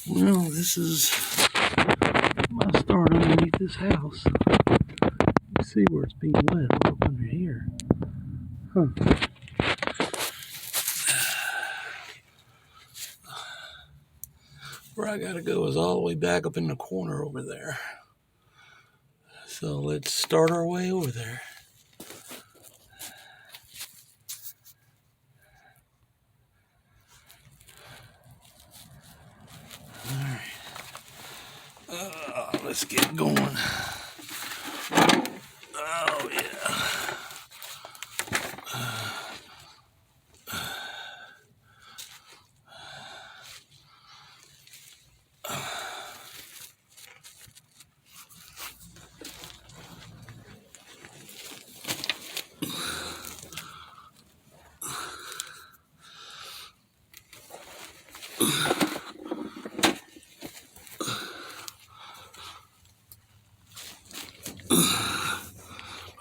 Well, this is my start underneath this house. You see where it's being wet up under here. Huh. Where I gotta go is all the way back up in the corner over there. So let's start our way over there. Alright. Let's get going. Oh, yeah.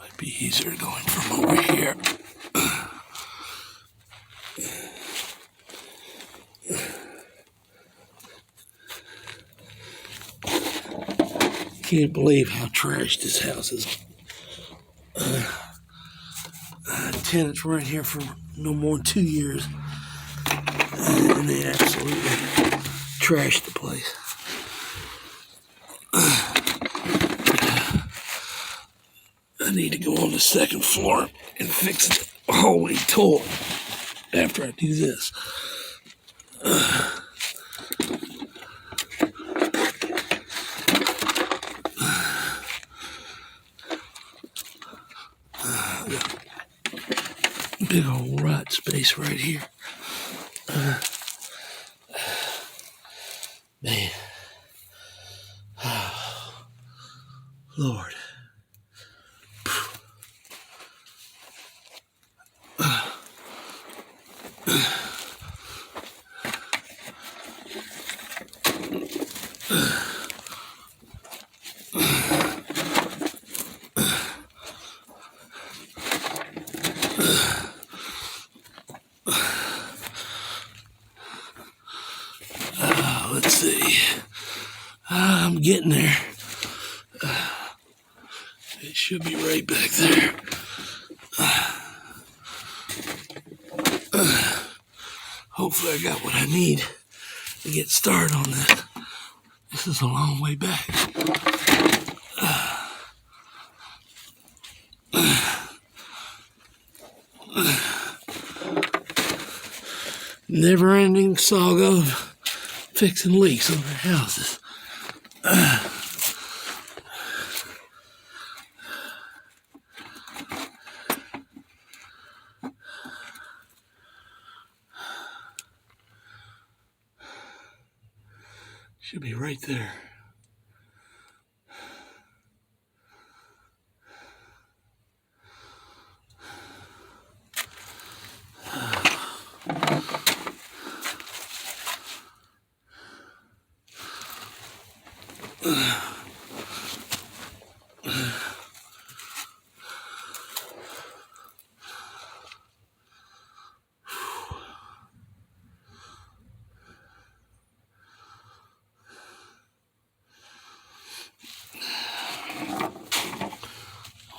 Might be easier going from over here. Can't believe how trashed this house is. Tenants were in here for no more than 2 years, and they absolutely trashed the place. I need to go on the second floor and fix the hallway toilet after I do this. Big old rat space right here. Man. Lord. Let's see. I'm getting there. It should be right back there. Hopefully I got what I need to get started on this. This is a long way back. Never-ending saga of fixing leaks on their houses. Should be right there.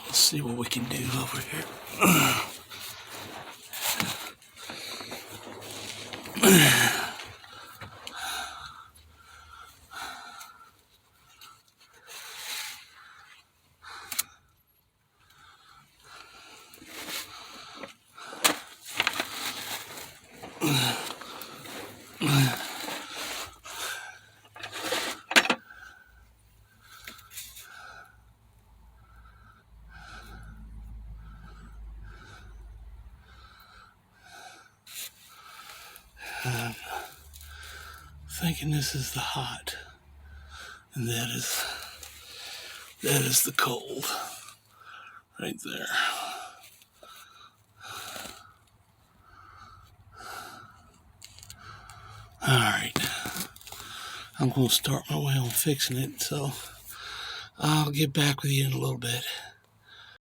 Let's see what we can do over here. Thinking this is the hot, and that is the cold right there. All right, I'm going to start my way on fixing it, so I'll get back with you in a little bit.